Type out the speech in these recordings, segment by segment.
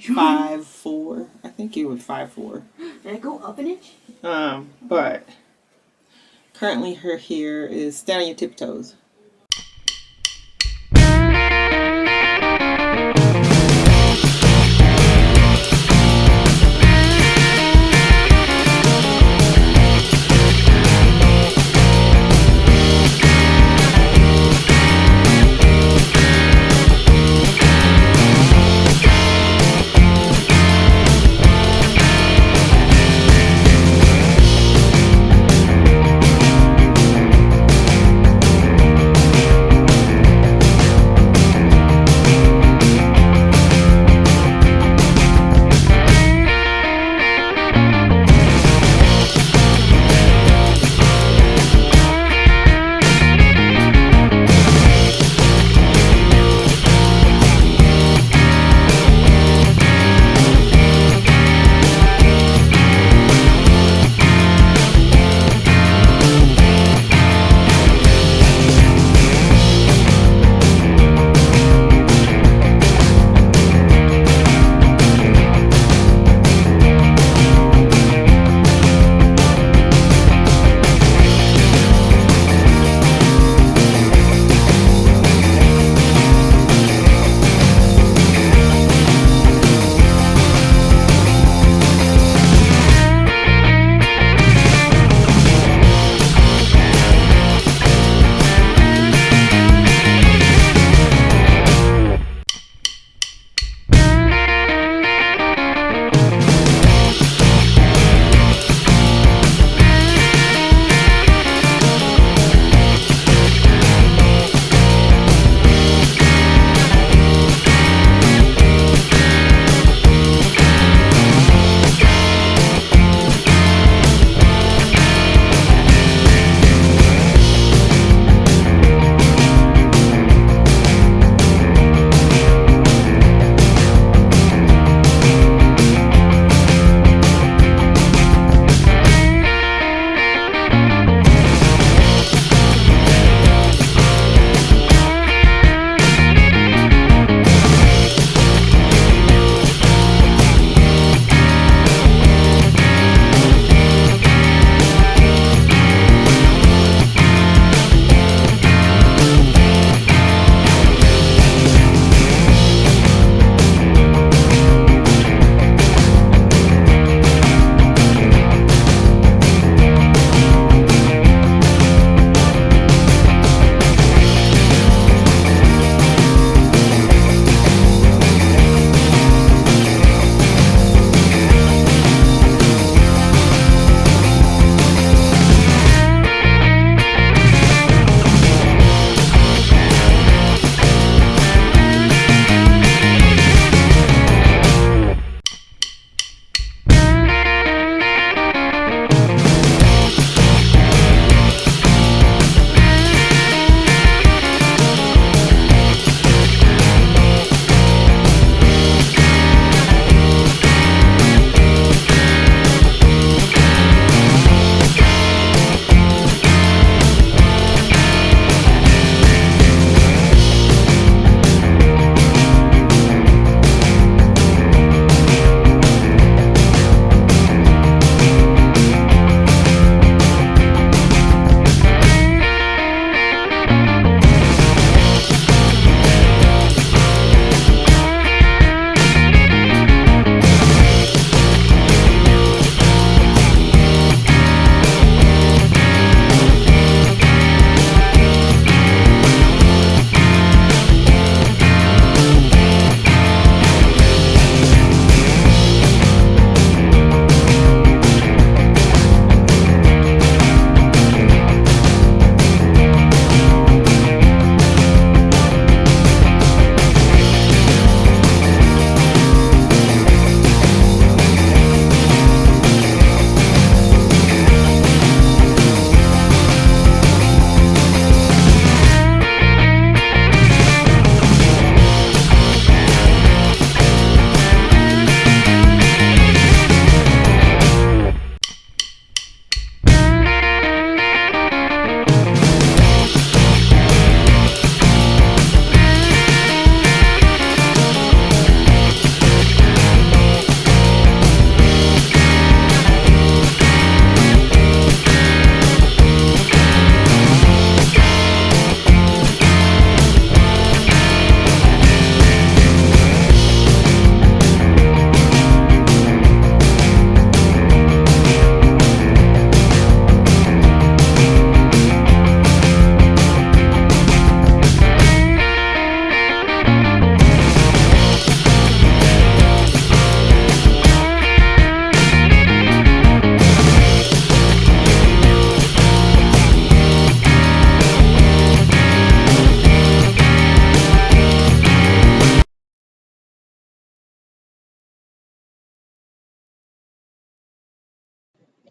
5'4". I think he was 5'4". Did it go up an inch? But currently her hair is stand on your tiptoes.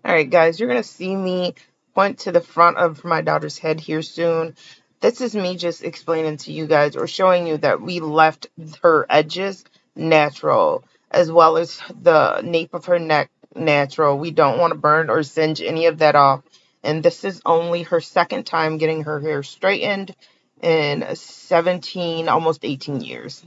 All right, guys, you're going to see me point to the front of my daughter's head here soon. This is me just explaining to you guys or showing you that we left her edges natural, as well as the nape of her neck natural. We don't want to burn or singe any of that off. And this is only her second time getting her hair straightened in 17, almost 18 years.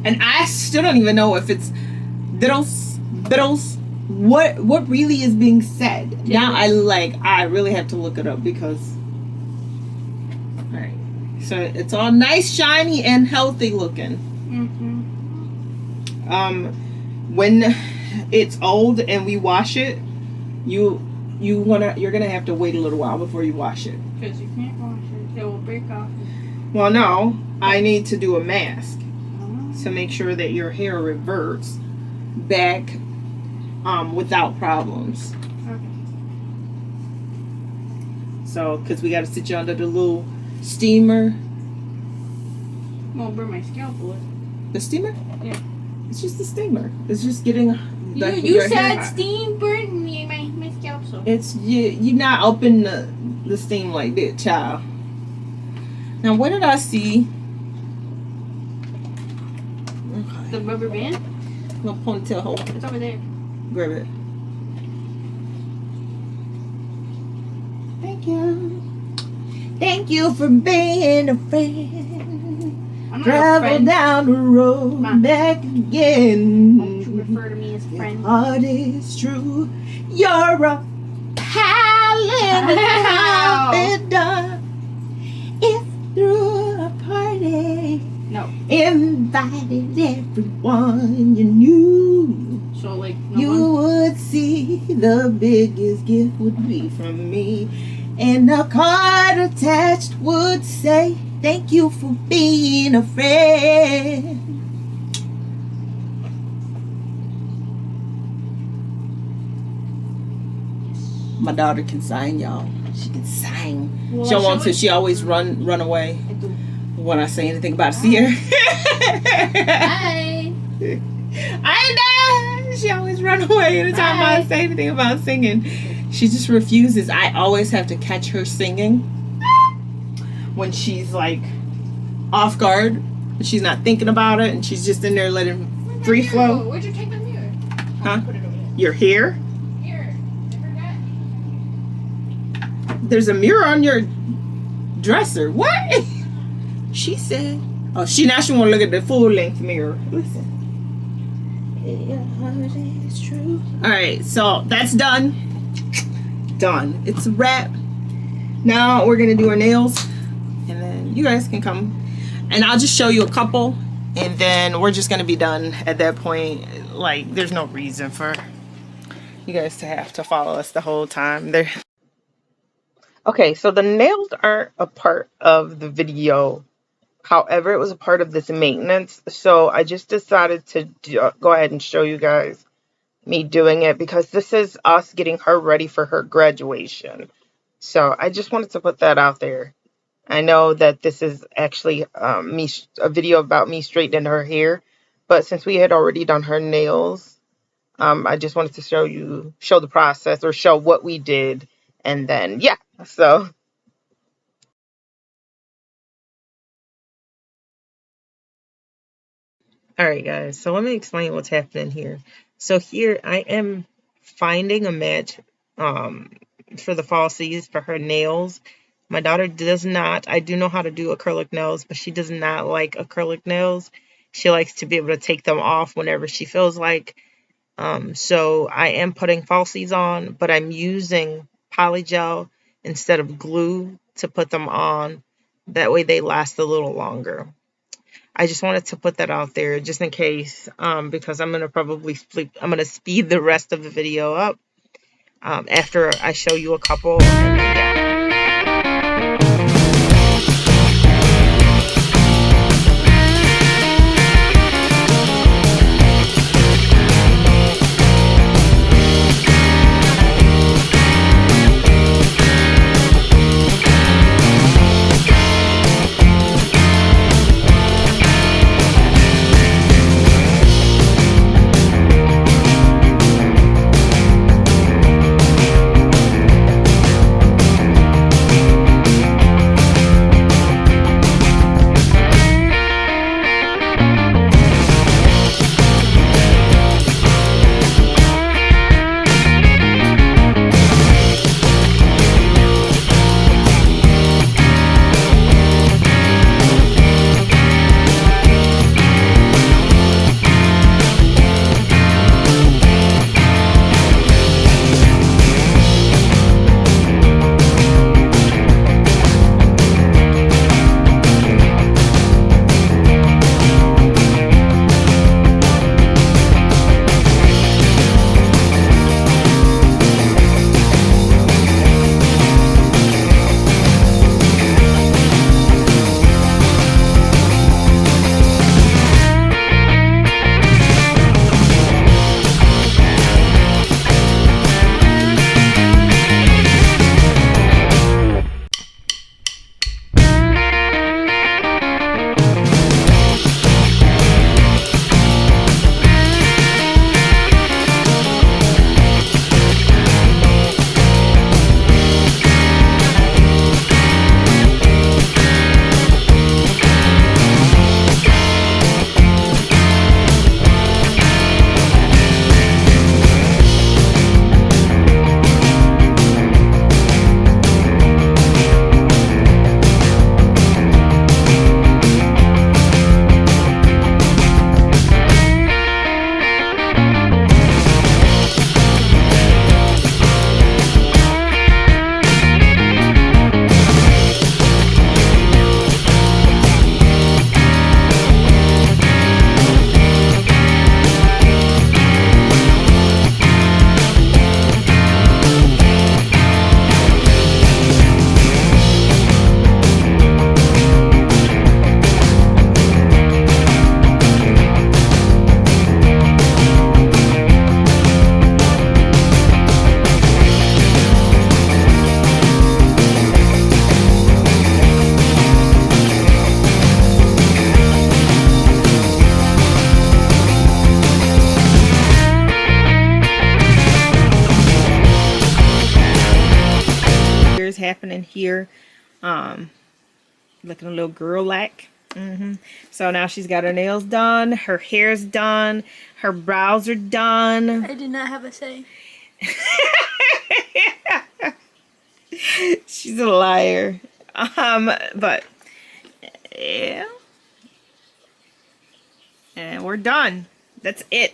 And I still don't even know if it's those what really is being said. Now I really have to look it up because all right. So it's all nice, shiny, and healthy looking. When it's old and we wash it, you're gonna have to wait a little while before you wash it. Because you can't wash it. It will break off. Well, no, I need to do a mask to make sure that your hair reverts back without problems. Okay. So, because we got to sit you under the little steamer. Won't burn my scalp, will it? The steamer? Yeah. It's just the steamer. It's just getting You your hair said hot. steam burned me my scalp, so. It's you're not up in the steam like that, child. Now, what did I see? Okay. The rubber band? My ponytail hole. It's over there. Grab it. Thank you. Thank you for being a friend. I'm not a Travel friend. down the road, Mom. back again. Won't you refer to me as a friend? Heart is true. You're a pal in the confidant. If through a party, No. invited everyone you knew, So, like, no you one. would see the biggest gift would be from me. And a card attached would say, thank you for being a friend. My daughter can sign, y'all. She can sign. Well, She don't want show to. it. She always run away I do. when I say anything about Sierra. Hi. I know. She always run away anytime I Bye. say anything about singing. She just refuses. I always have to catch her singing when she's like off guard. She's not thinking about it, and she's just in there letting free flow. Where'd you take my mirror? Huh? Put it over there. Your hair? Here. I forgot. There's a mirror on your dresser. What? She said. Oh, she want to look at the full length mirror. Listen. Your heart is true. All right, so that's done. Done. It's a wrap. Now we're gonna do our nails, and then you guys can come, and I'll just show you a couple, and then we're just gonna be done at that point. Like, there's no reason for you guys to have to follow us the whole time. There. Okay, so the nails aren't a part of the video. However, it was a part of this maintenance. So I just decided to go ahead and show you guys me doing it because this is us getting her ready for her graduation. So I just wanted to put that out there. I know that this is actually a video about me straightening her hair, but since we had already done her nails, I just wanted to show the process or show what we did, and then yeah. So all right, guys. So let me explain what's happening here. So here I am finding a match for the falsies for her nails. My daughter does not. I do know how to do acrylic nails, but she does not like acrylic nails. She likes to be able to take them off whenever she feels like. So I am putting falsies on, but I'm using polygel instead of glue to put them on. That way they last a little longer. I just wanted to put that out there just in case, because I'm gonna I'm gonna speed the rest of the video up after I show you a couple, and then, yeah. Happening here, looking a little girl-like. So now she's got her nails done, her hair's done, her brows are done. I did not have a say. She's a liar. But yeah, and we're done. That's it.